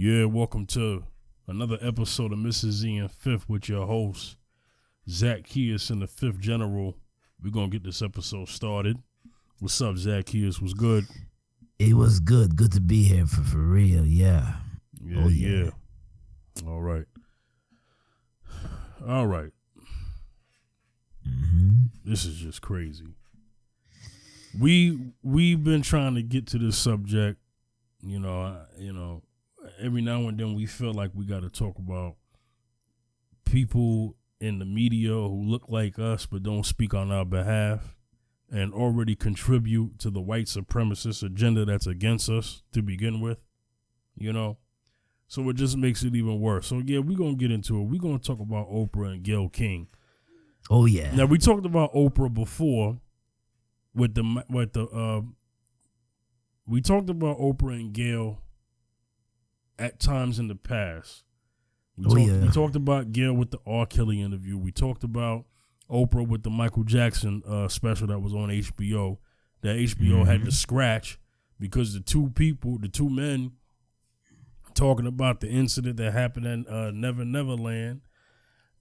Yeah, welcome to another episode of Mrs. Z and Fifth with your host, Zaccheus and the Fifth General. We're going to get this episode started. What's up, Zaccheus? What's good? It was good. Good to be here for real, yeah. Yeah. All right. This is just crazy. We've been trying to get to this subject, every now and then we feel like we got to talk about people in the media who look like us but don't speak on our behalf and already contribute to the white supremacist agenda that's against us to begin with, So it just makes it even worse. So, yeah, we're going to get into it. We're going to talk about Oprah and Gayle King. Oh, yeah. Now, we talked about Oprah before we talked about Oprah and Gayle at times in the past. We talked about Gayle with the R. Kelly interview. We talked about Oprah with the Michael Jackson special that was on HBO that HBO had to scratch because the two men talking about the incident that happened at Never Neverland,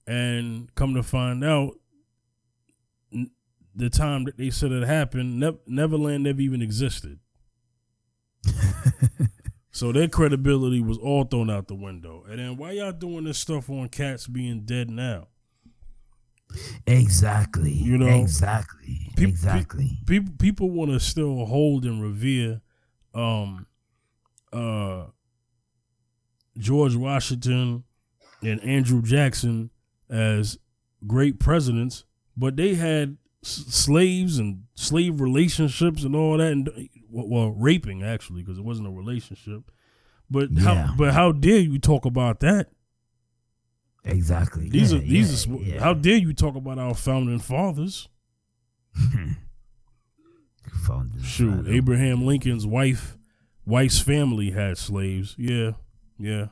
and come to find out the time that they said it happened, Neverland never even existed. So their credibility was all thrown out the window. And then why y'all doing this stuff on cats being dead now? Exactly. Exactly. People want to still hold and revere George Washington and Andrew Jackson as great presidents, but they had slaves and slave relationships and all that, and raping actually, because it wasn't a relationship. But how dare you talk about that? Exactly. How dare you talk about our founding fathers? Shoot, Abraham Lincoln's wife's family had slaves. Yeah. That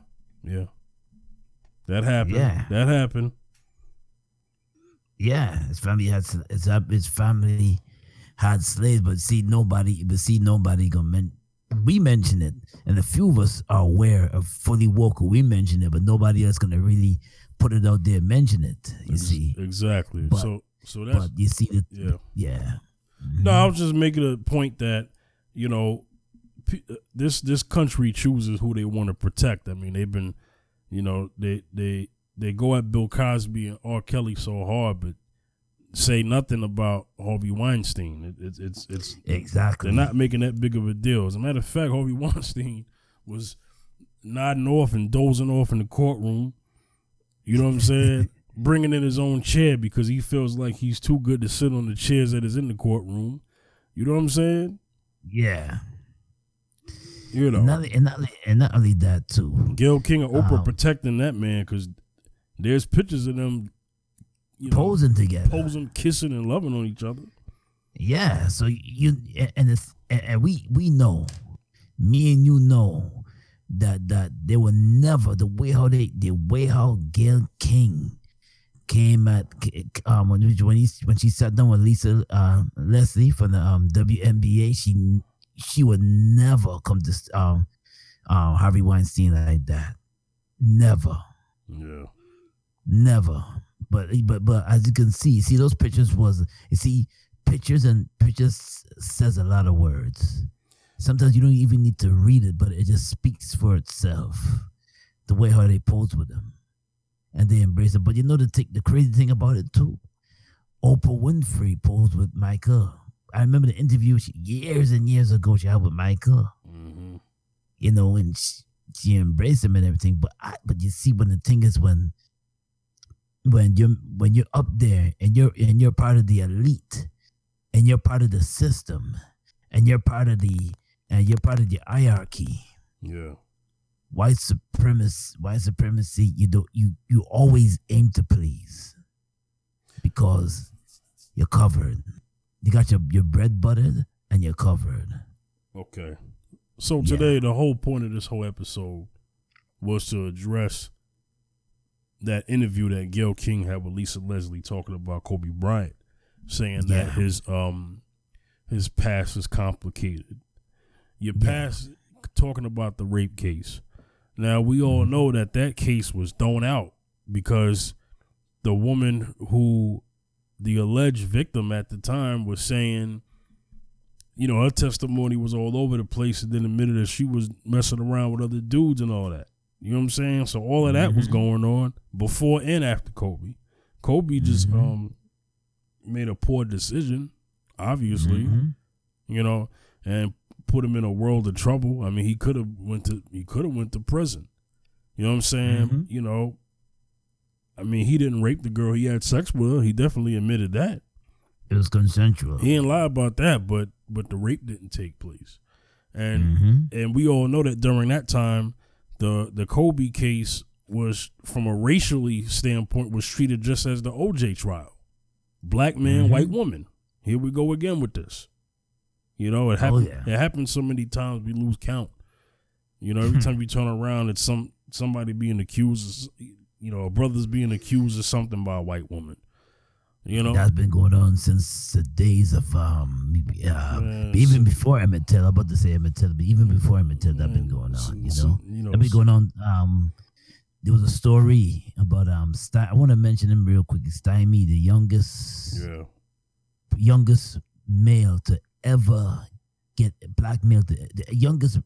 happened. Yeah. That happened. Yeah, his family had slaves, but nobody gonna we mention it, and a few of us are aware of fully woke. We mention it, but nobody else gonna really put it out there, mention it. You see, exactly. But, so that's, but you see it. Yeah. No, I was just making a point that this country chooses who they want to protect. I mean, they've been, they go at Bill Cosby and R. Kelly so hard, but say nothing about Harvey Weinstein. It's exactly. They're not making that big of a deal. As a matter of fact, Harvey Weinstein was nodding off and dozing off in the courtroom. You know what I'm saying? Bringing in his own chair because he feels like he's too good to sit on the chairs that is in the courtroom. You know what I'm saying? Yeah. And not only that too. Gayle King and Oprah protecting that man because there's pictures of them posing together, kissing and loving on each other. Yeah, so we know, me and you know that they were never the way how Gayle King came at when she sat down with Lisa Leslie from the WNBA. She would never come to Harvey Weinstein like that. Never. Yeah. Never. But as you can see those pictures pictures says a lot of words. Sometimes you don't even need to read it, but it just speaks for itself. The way how they pose with them, and they embrace it. But the crazy thing about it too, Oprah Winfrey posed with Michael. I remember the interview years and years ago she had with Michael. Mm-hmm. And she embraced him and everything. But you see, when the thing is when you're up there and you're part of the elite and you're part of the system and you're part of the hierarchy. Yeah. White supremacy, you always aim to please because you're covered. You got your bread buttered and you're covered. Okay. So today the whole point of this whole episode was to address that interview that Gayle King had with Lisa Leslie talking about Kobe Bryant, saying that his past is complicated. Your past, talking about the rape case. Now, we all know that case was thrown out because the woman who the alleged victim at the time was saying, her testimony was all over the place, and then admitted that she was messing around with other dudes and all that. You know what I'm saying? So all of that was going on before and after Kobe. Kobe just made a poor decision, obviously, and put him in a world of trouble. I mean, he could have went to prison. You know what I'm saying? I mean, he didn't rape the girl. He had sex with her. He definitely admitted that. It was consensual. He didn't lie about that, but the rape didn't take place. And we all know that during that time, the Kobe case was, from a racially standpoint, was treated just as the OJ trial. Black man, white woman. Here we go again with this. It happened. It happens so many times we lose count. Every time you turn around, it's somebody being accused. A brother's being accused of something by a white woman. That's been going on since the days of even before Emmett Till. I'm about to say Emmett Till, but even before Emmett Till, that's been going on. That's been going on. There was a story about I want to mention him real quick. Stymie, the youngest male to ever get black male, the youngest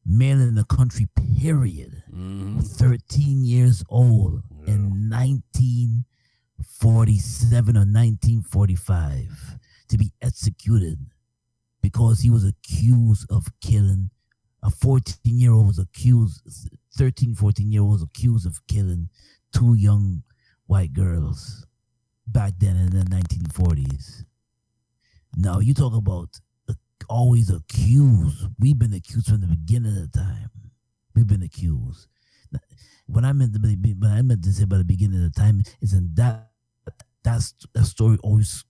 male in the country. Period. 13 years old. In 1947 or 1945 to be executed because he was accused of killing a 14-year-old was accused, 14-year-old was accused of killing 2 young white girls back then in the 1940s. Now, you talk about always accused. We've been accused from the beginning of the time. We've been accused. What I meant to say by the beginning of the time is that story always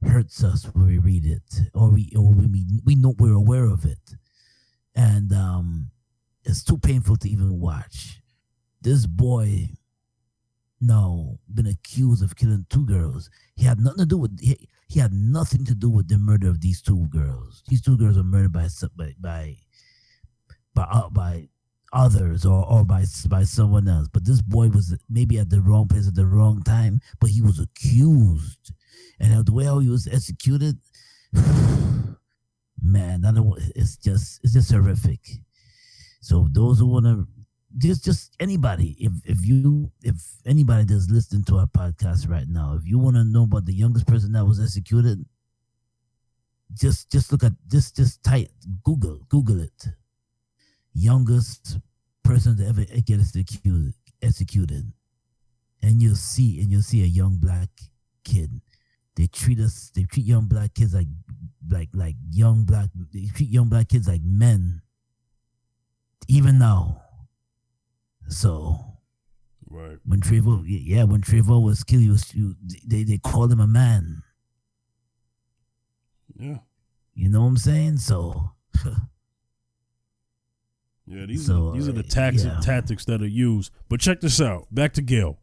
hurts us when we read it, or we know we're aware of it, and it's too painful to even watch. This boy, been accused of killing 2 girls. He had nothing to do with the murder of these 2 girls. These 2 girls were murdered by others or by someone else. But this boy was maybe at the wrong place at the wrong time, but he was accused. And the way how he was executed, man, it's just horrific. So those who want to, just anybody, if anybody that's listening to our podcast right now, if you want to know about the youngest person that was executed, just look at just type Google it. Youngest person to ever get executed, and you'll see a young black kid. They treat young black kids like young black. They treat young black kids like men, even now. So, right. When Trayvon was killed, they called him a man. Yeah. You know what I'm saying? So. Yeah, these are the tactics that are used. But check this out. Back to Gayle.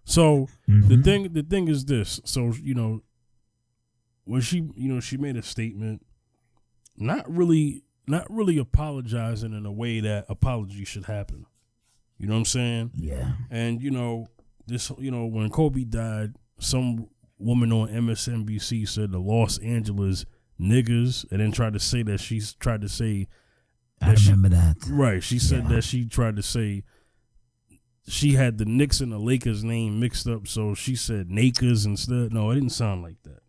So the thing is this. So when she made a statement, not really apologizing in a way that apology should happen. You know what I'm saying? Yeah. And when Kobe died, some woman on MSNBC said the Los Angeles niggers, and then tried to say that she's tried to say. I remember that. Right. She said that she tried to say she had the Knicks and the Lakers name mixed up, so she said Nakers instead. No, it didn't sound like that.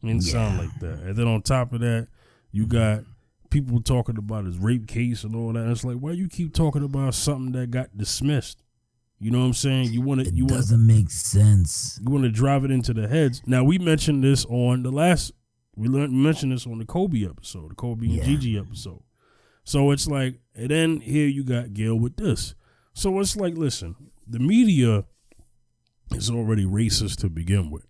It didn't sound like that. And then on top of that, you got people talking about his rape case and all that. And it's like, why you keep talking about something that got dismissed? You know what I'm saying? It doesn't make sense. You want to drive it into the heads. Now, we mentioned this on we mentioned this on the Kobe episode, the Kobe and Gigi episode. So it's like, and then here you got Gayle with this. So it's like, listen, the media is already racist to begin with,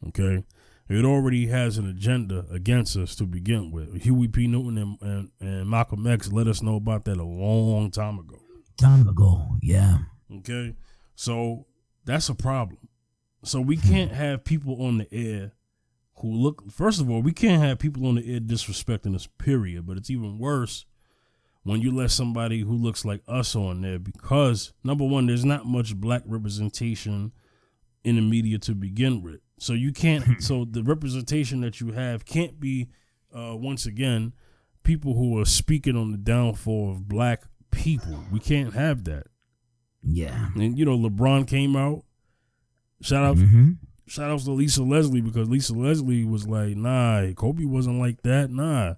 okay? It already has an agenda against us to begin with. Huey P. Newton and Malcolm X let us know about that a long time ago. Yeah. Okay? So that's a problem. So we can't have people on the air who look, first of all, we can't have people on the air disrespecting us, period. But it's even worse when you let somebody who looks like us on there, because number one, there's not much black representation in the media to begin with. So you can't, so the representation that you have can't be, once again, people who are speaking on the downfall of black people. We can't have that. Yeah. And, LeBron came out. Shout outs to Lisa Leslie, because Lisa Leslie was like, nah, Kobe wasn't like that. Nah.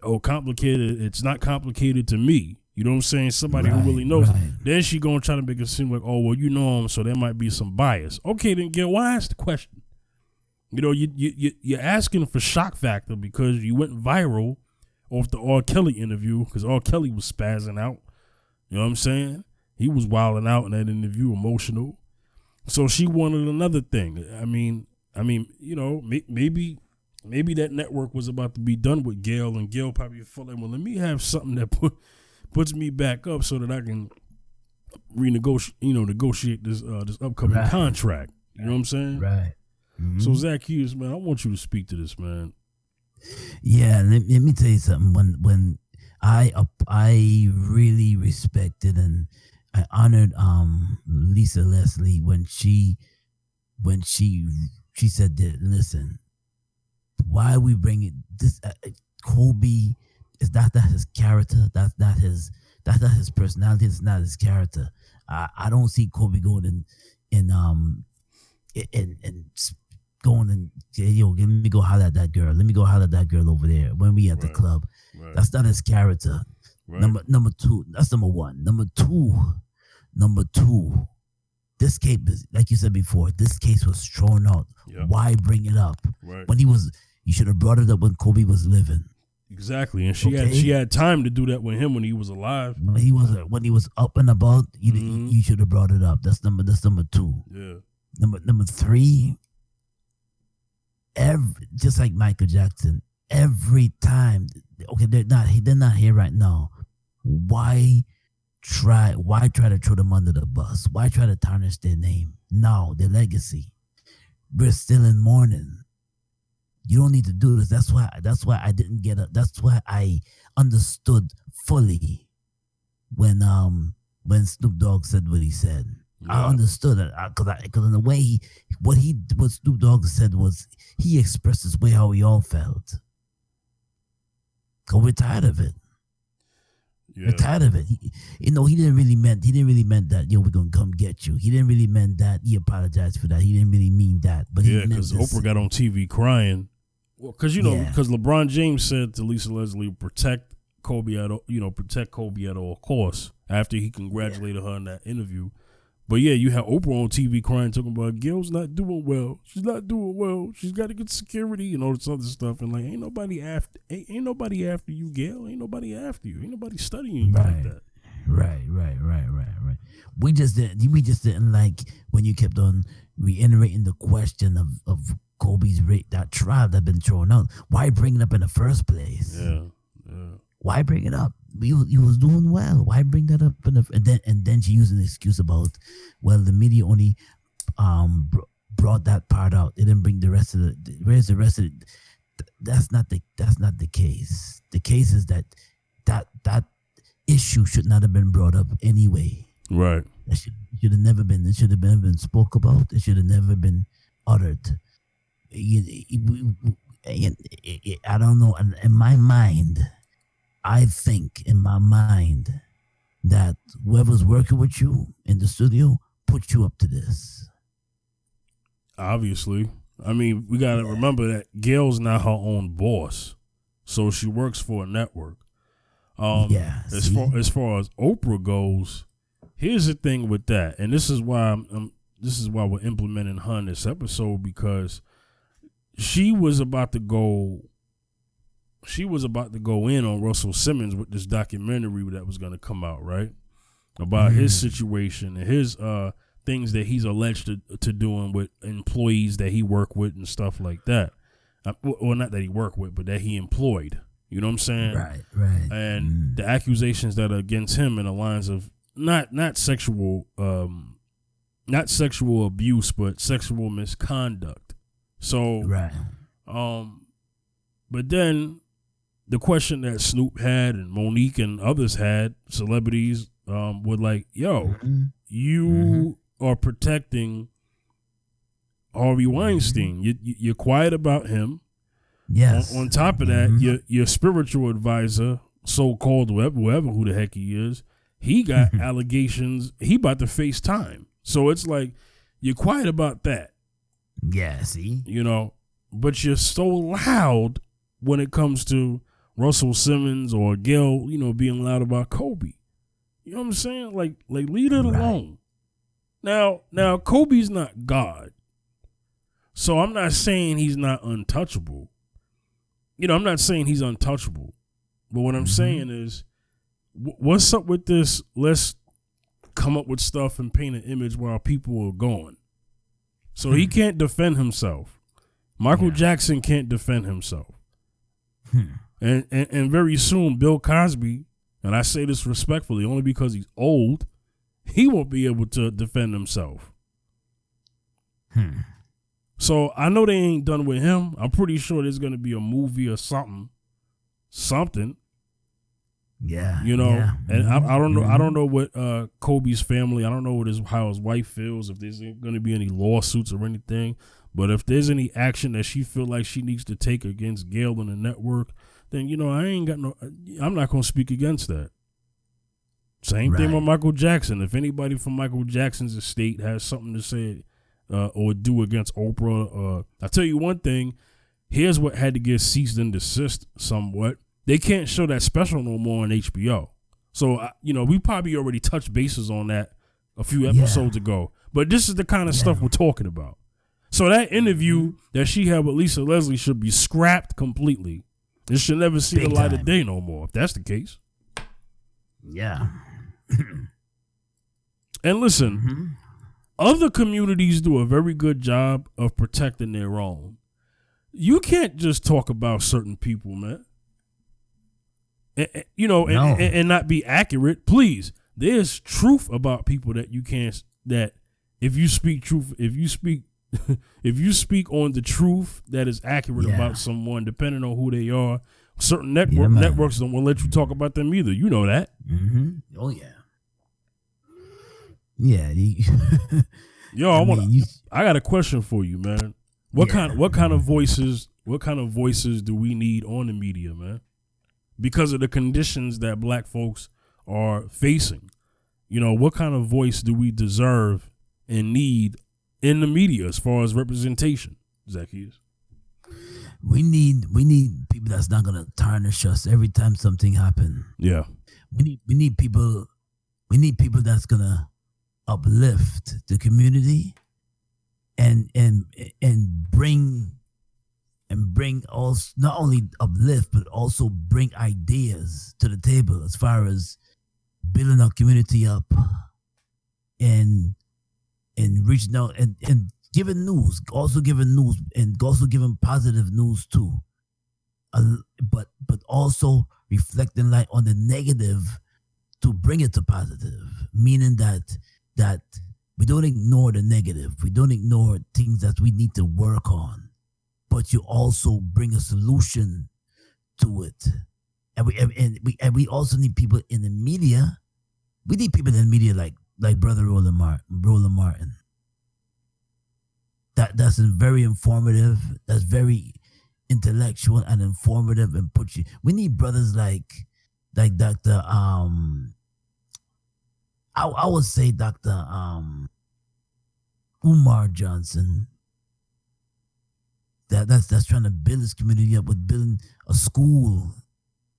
Oh, complicated. It's not complicated to me. You know what I'm saying? Somebody who really knows. Right. Then she gonna try to make it seem like, oh, well, you know him, so there might be some bias. Okay, then Gayle, why ask the question? You're asking for shock factor because you went viral off the R. Kelly interview, because R. Kelly was spazzing out. You know what I'm saying? He was wilding out in that interview, emotional. So she wanted another thing. I mean, maybe that network was about to be done with Gayle, and Gayle probably felt like, well, let me have something that puts me back up so that I can negotiate this upcoming contract. You know what I'm saying? Right. Mm-hmm. So Zaccheus, man, I want you to speak to this, man. Yeah, let me tell you something. When I really respected and I honored Lisa Leslie when she said that, listen, why are we bringing this? Kobe is that his character? That's not his personality. It's not his character. I don't see Kobe going and going and let me go holler at that girl. Let me go holler at that girl over there when we at the club. Right. That's not his character. Right. Number two. That's number one. Number two. This case, like you said before, this case was thrown out. Yep. Why bring it up? Right. You should have brought it up when Kobe was living. Exactly, and she had time to do that with him when he was alive. When he was up and about, you should have brought it up. That's number two. Yeah. Number three. Just like Michael Jackson, every time. Okay, they're not here right now. Why try to throw them under the bus? Why try to tarnish their name? No, their legacy. We're still in mourning. You don't need to do this. That's why I didn't get it. That's why I understood fully when Snoop Dogg said what he said. Yeah. I understood it because in the way what Snoop Dogg said was he expressed his way how we all felt. Cause we're tired of it. Yeah. We're tired of it. He didn't really meant that. We're gonna come get you. He didn't really meant that. He apologized for that. He didn't really mean that. But because Oprah got on TV crying. Well, because LeBron James said to Lisa Leslie, protect Kobe at all costs. After he congratulated her in that interview. But yeah, you have Oprah on TV crying, talking about Gayle's not doing well. She's not doing well. She's got to get security and all this other stuff. And like, ain't nobody after you, Gayle. Ain't nobody after you. Ain't nobody studying you like that. Right. We just didn't like when you kept on reiterating the question of Kobe's rate, that trial that been thrown out. Why bring it up in the first place? Yeah. Why bring it up? You was doing well. Why bring that up? And then she used an excuse about, well, the media only brought that part out. They didn't bring the rest of it. Where's the rest of it? That's not the case. The case is that issue should not have been brought up anyway. Right. It should have never been. It should have never been spoke about. It should have never been uttered. I don't know. In my mind, I think in my mind that whoever's working with you in the studio put you up to this. Obviously. I mean, we got to remember that Gayle's not her own boss. So she works for a network. As far as Oprah goes, here's the thing with that. And this is why we're implementing her in this episode, because she was about to go in on Russell Simmons with this documentary that was going to come out, right? About his situation and his things that he's alleged to doing with employees that he worked with and stuff like that. Well, not that he worked with, but that he employed. You know what I'm saying? Right. And the accusations that are against him in the lines of not sexual abuse, but sexual misconduct. So, right. But then the question that Snoop had and Monique and others had, celebrities, were like, yo, you are protecting Harvey Weinstein. You're quiet about him. Yes. On top of that, your spiritual advisor, so-called whoever who the heck he is, he got allegations. He about to face time. So it's like, you're quiet about that. Yeah, see? But you're so loud when it comes to Russell Simmons or Gayle, being loud about Kobe. You know what I'm saying? Like leave it alone. Now Kobe's not God. So I'm not saying he's not untouchable. I'm not saying he's untouchable. But what I'm saying is, what's up with this? Let's come up with stuff and paint an image while people are gone. So he can't defend himself. Michael Jackson can't defend himself. And very soon, Bill Cosby, and I say this respectfully only because he's old, he won't be able to defend himself. So I know they ain't done with him. I'm pretty sure there's going to be a movie or something. Yeah. And I don't know. I don't know what Kobe's family. I don't know how his wife feels. If there's going to be any lawsuits or anything. But if there's any action that she feel like she needs to take against Gayle and the network, then I'm not going to speak against that. Same thing with Michael Jackson. If anybody from Michael Jackson's estate has something to say or do against Oprah, I'll tell you one thing. Here's what had to get ceased and desist somewhat. They can't show that special no more on HBO. So, we probably already touched bases on that a few episodes ago. But this is the kind of stuff we're talking about. So that interview that she had with Lisa Leslie should be scrapped completely. It should never see the light of day no more, if that's the case. Yeah. And listen, other communities do a very good job of protecting their own. You can't just talk about certain people, man. And not be accurate. Please, there's truth about people that you can't. That if you speak truth, if you speak on the truth that is accurate about someone, depending on who they are, certain networks don't want to let you talk about them either. You know that. Oh yeah. Yeah. Yo, I got a question for you, man. What kind of voices do we need on the media, man? Because of the conditions that black folks are facing. What kind of voice do we deserve and need in the media as far as representation, Zaccheus? We need people that's not gonna tarnish us every time something happens. Yeah. We need people that's gonna uplift the community and bring also not only uplift but also bring ideas to the table as far as building our community up and reaching out and giving news, also giving news and also giving positive news too. But also reflecting light on the negative to bring it to positive, meaning that we don't ignore the negative. We don't ignore things that we need to work on, but you also bring a solution to it. And we also need people in the media. We need people in the media like Brother Roland Martin. That's very informative. That's very intellectual and informative and we need brothers like Dr. I would say Dr. Umar Johnson. That's trying to build this community up with building a school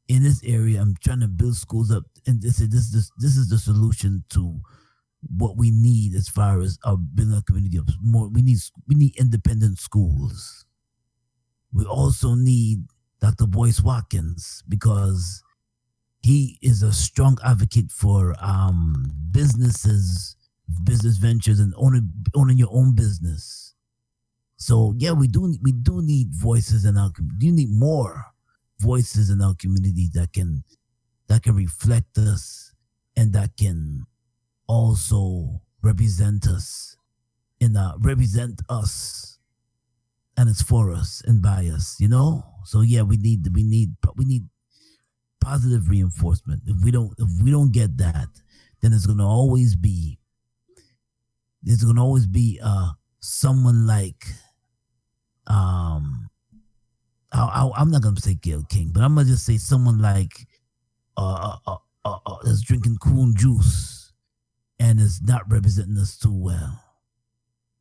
in this area. I'm trying to build schools up, and this is the solution to what we need as far as building a community up. More, we need independent schools. We also need Dr. Boyce Watkins because he is a strong advocate for business ventures and owning your own business. So yeah, we do need voices in our community. You need more voices in our community that can reflect us and that can also represent us and it's for us and by us, So yeah, we need positive reinforcement. If we don't get that, then there's gonna always be someone like I'm not gonna say Gayle King, but I'm gonna just say someone like that's drinking cool juice and is not representing us too well,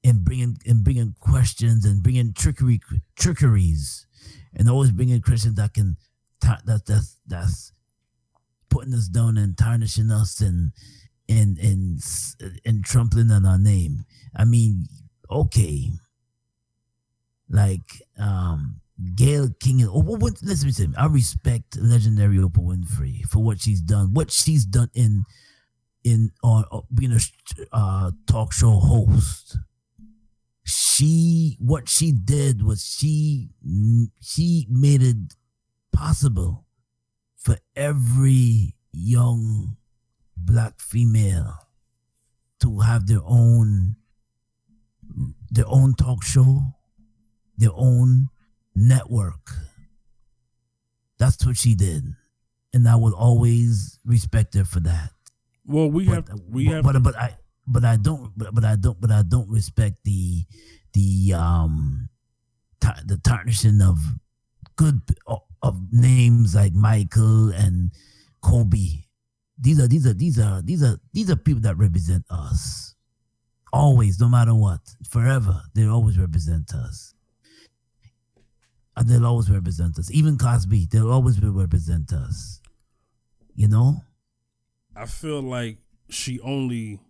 and bringing questions and bringing trickeries, and always bringing questions that's putting us down and tarnishing us and trampling on our name. I mean, okay, like Gayle King. Listen to me. I respect legendary Oprah Winfrey for what she's done. What she's done in being a talk show host. What she did was she made it possible for every young Black female to have their own talk show, their own network. That's what she did, and I will always respect her for that. Well, but I don't respect the tarnishing of good of names like Michael and Kobe. These are people that represent us. Always, no matter what, forever, they always represent us. And they'll always represent us. Even Cosby, they'll always represent us. You know? I feel like she only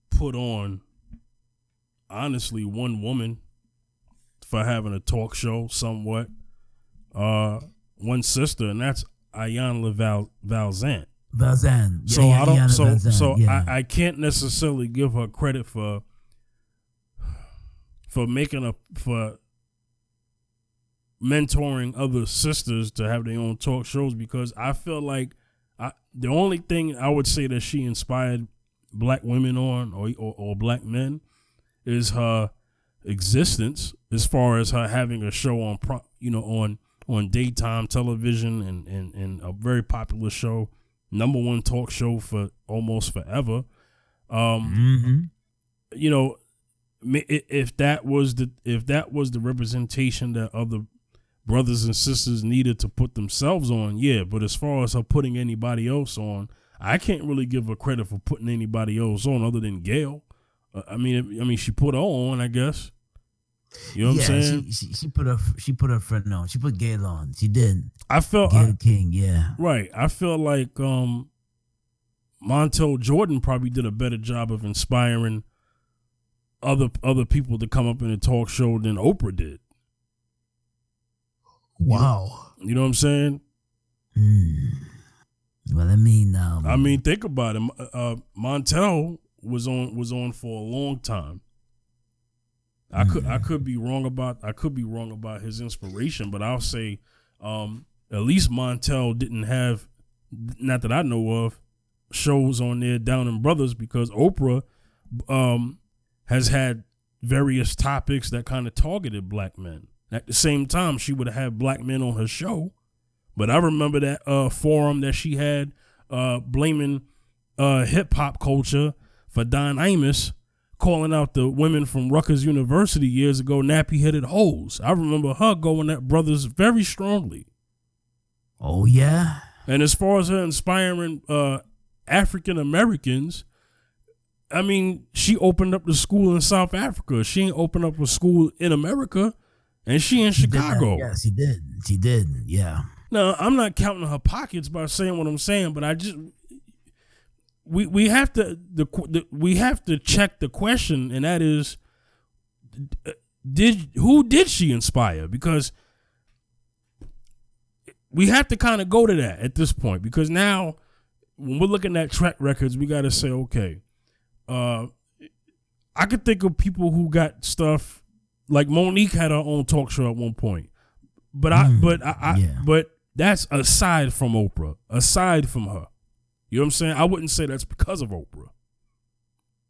put on, honestly, one woman for having a talk show somewhat. One sister, and that's Ayanna Valzant. Valzant. Yeah, I can't necessarily give her credit for mentoring other sisters to have their own talk shows, because I feel like the only thing I would say that she inspired Black women on or Black men is her existence, as far as her having a show on daytime television and a very popular show, #1 talk show for almost forever. You know, if that was the representation that other brothers and sisters needed to put themselves on, yeah. But as far as her putting anybody else on, I can't really give her credit for putting anybody else on other than Gayle. I mean, she put her on, I guess. You know what I'm saying? She put her friend on. She put Gayle on. She did. I felt Gayle King, yeah. Right. I feel like Montel Jordan probably did a better job of inspiring other people to come up in a talk show than Oprah did. Wow. You know what I'm saying? Well, I mean, think about it. Montel was on for a long time. I could be wrong about his inspiration, but I'll say at least Montel didn't have, not that I know of, shows on there Down in Brothers, because Oprah has had various topics that kind of targeted Black men. At the same time, she would have had Black men on her show, but I remember that forum that she had blaming hip hop culture for Don Imus calling out the women from Rutgers University years ago nappy-headed hoes. I remember her going at brothers very strongly. Oh, yeah? And as far as her inspiring African Americans, I mean, she opened up the school in South Africa. She ain't opened up a school in America, and she in Chicago. Yes, she did. She did, yeah. Now, I'm not counting her pockets by saying what I'm saying, but I just... We have to check the question, and that is, who did she inspire? Because we have to kind of go to that at this point, because now when we're looking at track records, we got to say, okay, I could think of people who got stuff like Monique had her own talk show at one point, but but that's aside from Oprah, aside from her. You know what I'm saying? I wouldn't say that's because of Oprah.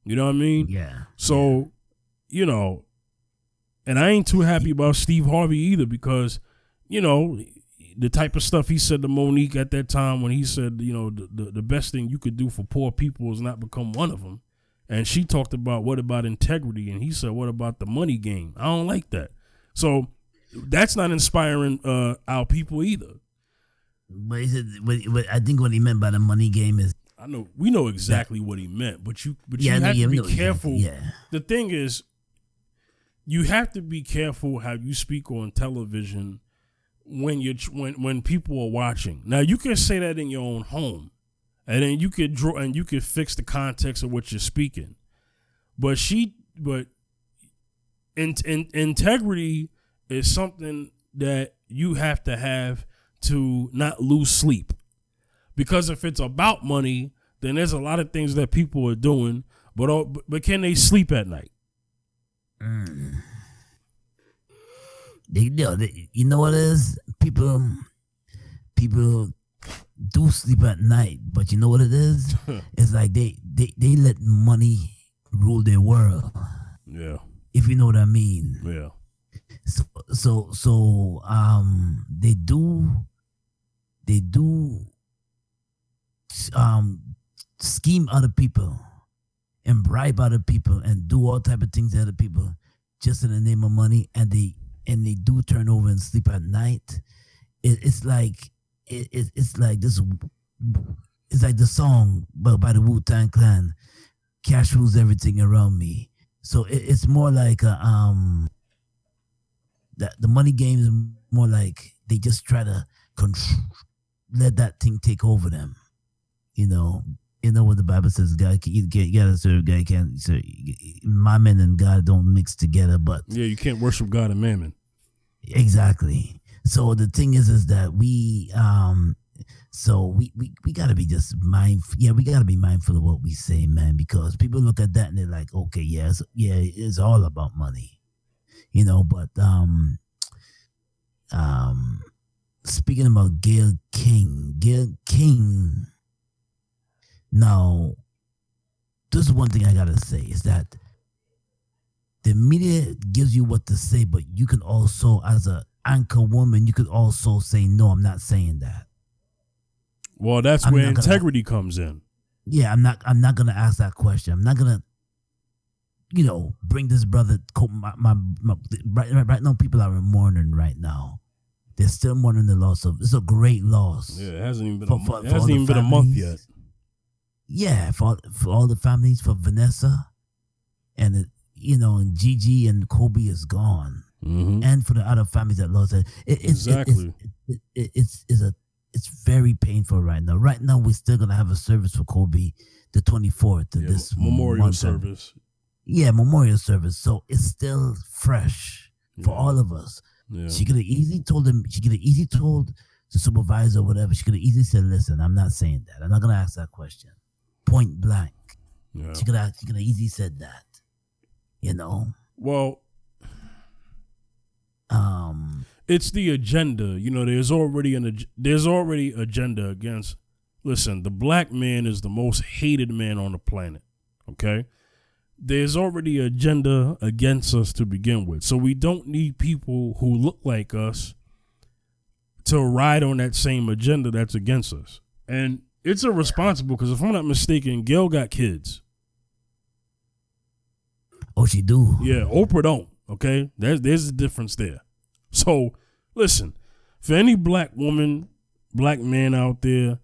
You know what I mean? Yeah. So, you know, and I ain't too happy about Steve Harvey either, because, you know, the type of stuff he said to Monique at that time when he said, you know, the best thing you could do for poor people is not become one of them. And she talked about, what about integrity? And he said, what about the money game? I don't like that. So that's not inspiring our people either. But he said, I think what he meant by the money game is, we know exactly what he meant, but you have to be careful. Exactly, yeah. The thing is, you have to be careful how you speak on television when people are watching. Now, you can say that in your own home, and then you could fix the context of what you're speaking. But integrity is something that you have to not lose sleep. Because if it's about money, then there's a lot of things that people are doing, but can they sleep at night? You know what it is? People do sleep at night, but you know what it is? It's like they let money rule their world. Yeah. If you know what I mean. Yeah. So they do scheme other people and bribe other people and do all type of things to other people just in the name of money, and they do turn over and sleep at night. It's like this. It's like the song by the Wu-Tang Clan, "Cash rules everything around me." So it's more like the money game is more like they just try to let that thing take over them. You know what the Bible says: God, you gotta serve God. Can't serve Mammon and God don't mix together. But yeah, you can't worship God and Mammon. Exactly. So the thing is that we gotta be just mindful. Yeah, we gotta be mindful of what we say, man, because people look at that and they're like, okay, it's all about money, you know. But speaking about Gayle King. Now, this is one thing I gotta say is that the media gives you what to say, but you can also, as an anchor woman, you could also say, no, I'm not saying that. Well, that's where integrity comes in. Yeah, I'm not gonna ask that question. I'm not gonna, bring this brother. Right now, people are in mourning right now. They're still mourning the loss of. It's a great loss. Yeah, it hasn't even been a month yet. Yeah, for all the families, for Vanessa, and and Gigi and Kobe is gone, and for the other families that lost it. Exactly. It's very painful right now. Right now, we're still gonna have a service for Kobe, the 24th. This memorial service. Yeah, memorial service. So it's still fresh for all of us. Yeah. She could have easily told him. She could have easily told the supervisor or whatever. She could have easily said, "Listen, I'm not saying that. I'm not gonna ask that question." Point blank. Yeah. She could have easily said that. Well, it's the agenda. There's already agenda against. Listen, the black man is the most hated man on the planet. Okay, there's already agenda against us to begin with, so we don't need people who look like us to ride on that same agenda that's against us. And it's irresponsible because if I'm not mistaken, Gayle got kids. Oh, she do? Yeah, Oprah don't, okay? There's a difference there. So, listen, for any black woman, black man out there,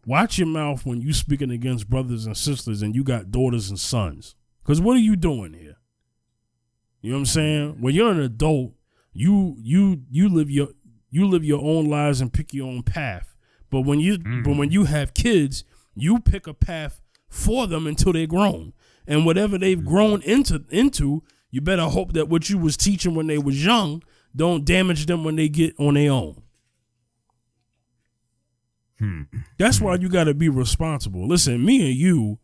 watch your mouth when you speaking against brothers and sisters and you got daughters and sons. Because what are you doing here? You know what I'm saying? When you're an adult, you live your own lives and pick your own path. But when you have kids, you pick a path for them until they're grown. And whatever they've grown into, you better hope that what you was teaching when they was young don't damage them when they get on their own. That's why you got to be responsible. Listen, me and you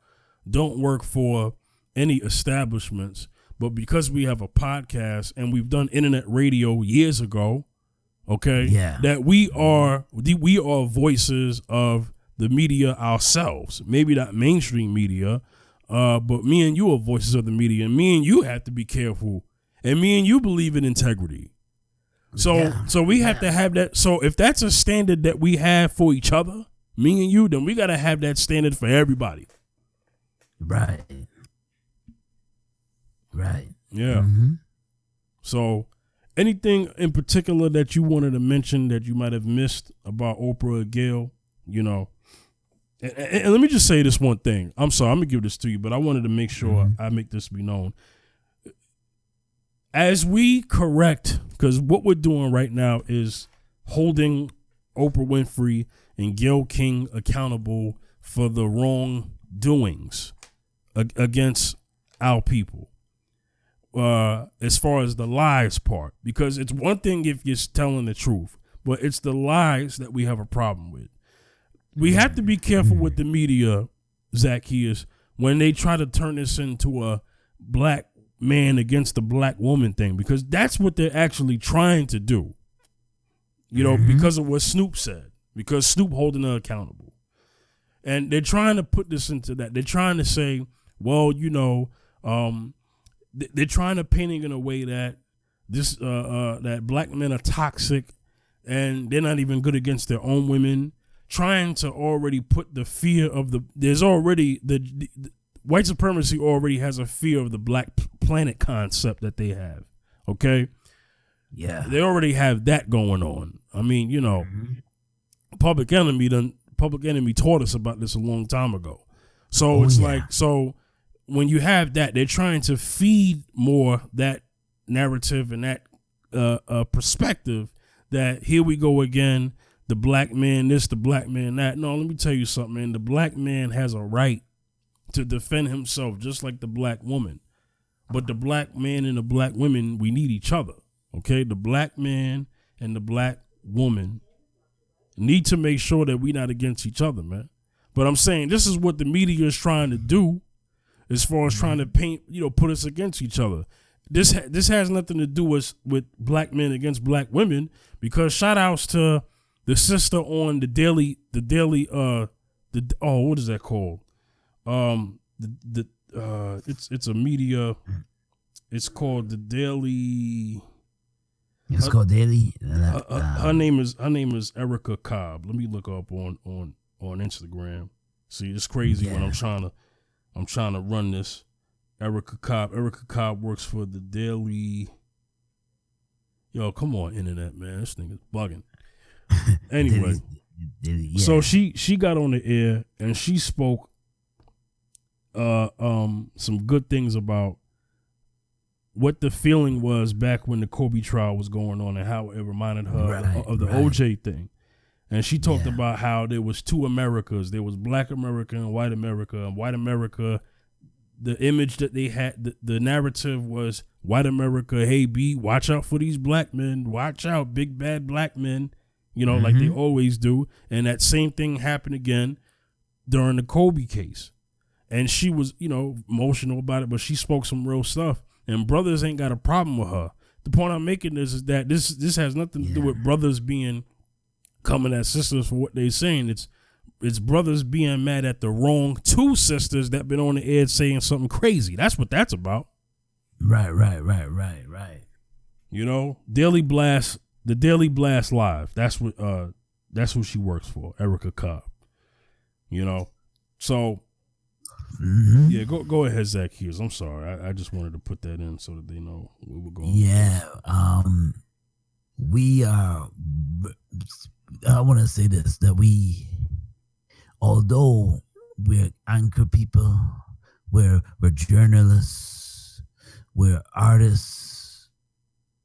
don't work for any establishments, but because we have a podcast and we've done internet radio years ago, okay, that we are voices of the media ourselves. Maybe not mainstream media, but me and you are voices of the media, and me and you have to be careful, and me and you believe in integrity. So we have to have that. So if that's a standard that we have for each other, me and you, then we got to have that standard for everybody. Right. Yeah. So anything in particular that you wanted to mention that you might have missed about Oprah or Gayle, you know? And let me just say this one thing. I'm sorry, I'm going to give this to you, but I wanted to make sure I make this be known. As we correct, because what we're doing right now is holding Oprah Winfrey and Gayle King accountable for the wrongdoings against our people. As far as the lies part, because it's one thing if you're telling the truth, but it's the lies that we have a problem with. We have to be careful with the media, Zaccheus, when they try to turn this into a black man against the black woman thing, because that's what they're actually trying to do. You know, because of what Snoop said, because Snoop holding her accountable. And they're trying to put this into that. They're trying to say, well, you know, they're trying to paint it in a way that this that black men are toxic and they're not even good against their own women, trying to already put the fear of there's already the white supremacy already has a fear of the black planet concept that they have. Okay. Yeah. They already have that going on. I mean, you know, Public Enemy taught us about this a long time ago. So so when you have that, they're trying to feed more that narrative and that perspective that here we go again, the black man this, the black man that. No, let me tell you something, man. The black man has a right to defend himself just like the black woman. But the black man and the black women, we need each other. Okay? The black man and the black woman need to make sure that we're not against each other, man. But I'm saying this is what the media is trying to do as far as trying to paint, you know, put us against each other. This has nothing to do with black men against black women, because shout outs to the sister on the daily what is that called? It's a media. It's called the Daily. It's called Daily. Her name is Erica Cobb. Let me look her up on Instagram. See, it's crazy when I'm trying to run this. Erica Cobb works for the Daily. Yo, come on, internet, man. This thing is bugging. Anyway, so she got on the air and she spoke some good things about what the feeling was back when the Kobe trial was going on and how it reminded her of the OJ thing. And she talked about how there was two Americas. There was Black America and White America. And White America, the image that they had, the narrative was White America, hey, B, watch out for these black men. Watch out, big bad black men, you know, like they always do. And that same thing happened again during the Kobe case. And she was, you know, emotional about it, but she spoke some real stuff. And brothers ain't got a problem with her. The point I'm making is that this has nothing to do with brothers coming at sisters for what they're saying. It's brothers being mad at the wrong two sisters that been on the edge saying something crazy. That's what that's about. Right. You know, the Daily Blast Live. That's who she works for, Erica Cobb. You know, so yeah, go ahead, Zaccheus. I'm sorry, I just wanted to put that in so that they know where we're going. Yeah, we are. I want to say this, that although we're anchor people, we're journalists, we're artists.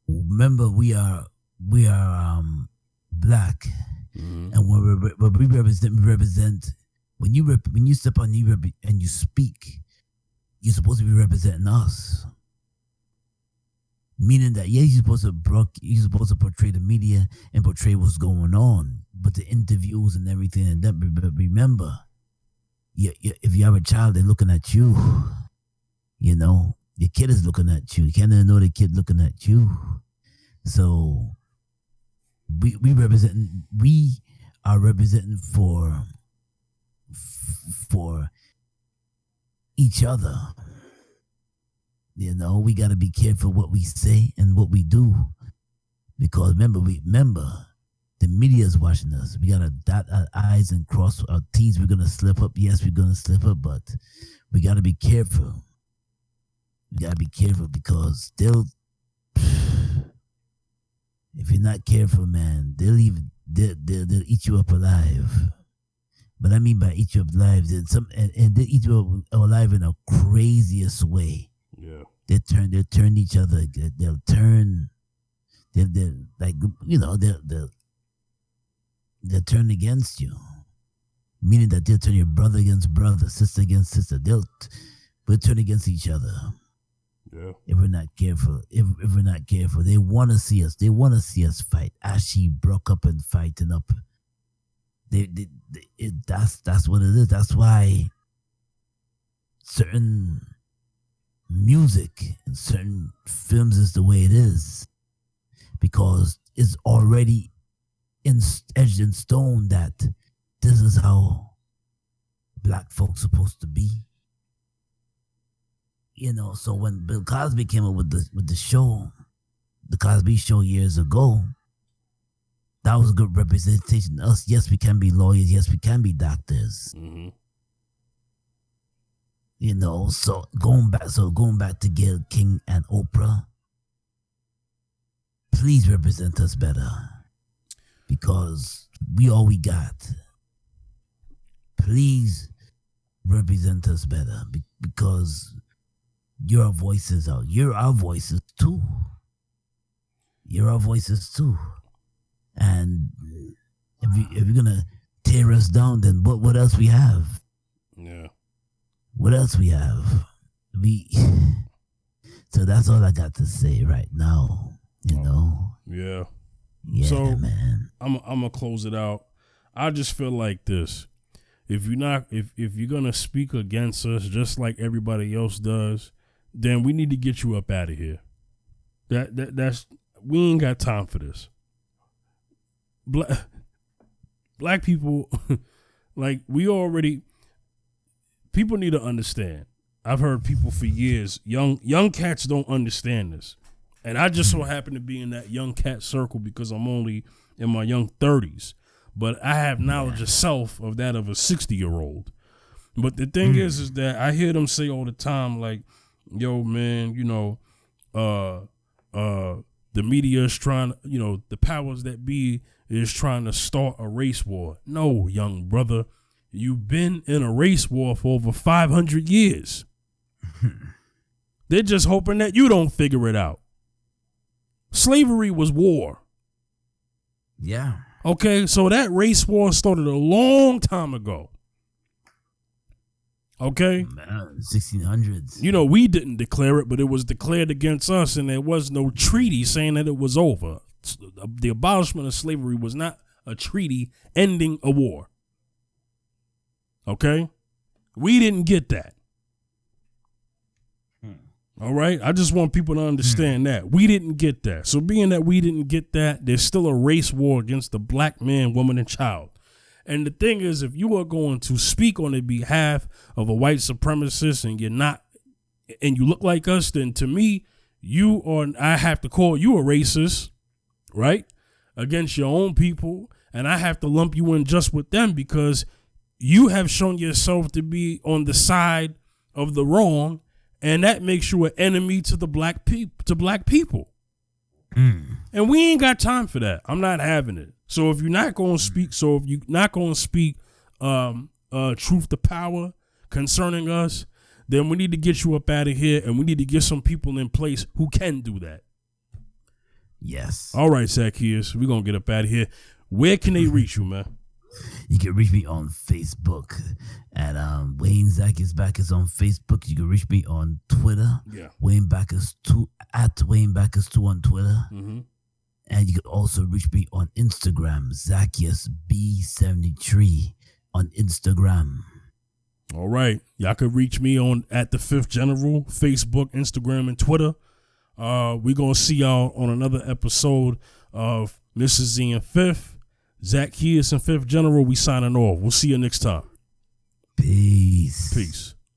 Remember, we are black, and when we represent. When you step on and you speak, you're supposed to be representing us. Meaning that you're supposed to portray the media and portray what's going on, but the interviews and everything. And that, but remember, if you have a child, they're looking at you. You know, your kid is looking at you. You can't know the kid looking at you. So we are representing for each other. You know, we got to be careful what we say and what we do, Because remember, the media is watching us. We gotta dot our I's and cross our T's. We're gonna slip up. Yes, we're gonna slip up, but we gotta be careful. We gotta be careful because they'll. If you're not careful, man, they'll eat you up alive. But I mean by eat you up alive, and they eat you up alive in a craziest way. Yeah, they'll turn each other. They'll turn. They're like they'll turn against you, meaning that they'll turn your brother against brother, sister against sister. We'll turn against each other. Yeah. If we're not careful, if we're not careful, they want to see us. They want to see us fight. As she broke up and fighting up, that's what it is. That's why certain music and certain films is the way it is, because it's already etched in stone that this is how black folks supposed to be. So when Bill Cosby came up with the show, the Cosby Show years ago, that was a good representation of us. Yes, we can be lawyers. Yes, we can be doctors. Mm-hmm. So going back to Gayle King and Oprah, please represent us better, because we all we got. Please represent us better, because your voices out. You're our voices too. You're our voices too. And if you're gonna tear us down, then what else we have? Yeah. What else we have? So that's all I got to say right now. Yeah. Yeah, so, man. I'm gonna close it out. I just feel like this. If you're gonna speak against us just like everybody else does, then we need to get you up out of here. That's we ain't got time for this. Black people, like people need to understand. I've heard people for years, young cats don't understand this. And I just so happen to be in that young cat circle because I'm only in my young 30s. But I have knowledge of self of that of a 60-year-old. But the thing is that I hear them say all the time, like, yo, man, the media is trying, the powers that be is trying to start a race war. No, young brother, you've been in a race war for over 500 years. They're just hoping that you don't figure it out. Slavery was war. Yeah. Okay, so that race war started a long time ago. Okay? Man, 1600s. We didn't declare it, but it was declared against us, and there was no treaty saying that it was over. The abolishment of slavery was not a treaty ending a war. Okay? We didn't get that. All right? I just want people to understand that. We didn't get that. So being that we didn't get that, there's still a race war against the black man, woman, and child. And the thing is, if you are going to speak on the behalf of a white supremacist and you're not, and you look like us, then to me, I have to call you a racist, right? Against your own people. And I have to lump you in just with them because you have shown yourself to be on the side of the wrong. And that makes you an enemy to the black people. And we ain't got time for that. I'm not having it. So if you're not going to speak, truth to power concerning us, then we need to get you up out of here, and we need to get some people in place who can do that. Yes. All right, Zaccheus, we're going to get up out of here. Where can they reach you, man? You can reach me on Facebook at Wayne Zaccheus Backus on Facebook. You can reach me on Twitter. Yeah. Wayne Backus 2 at Wayne Backus 2 on Twitter. Mm-hmm. And you can also reach me on Instagram, Zaccheus B73 on Instagram. All right. Y'all can reach me on at the Fifth General, Facebook, Instagram, and Twitter. We're going to see y'all on another episode of Mrs. Z and Fifth. Zaccheus and Fifth General, we signing off. We'll see you next time. Peace. Peace.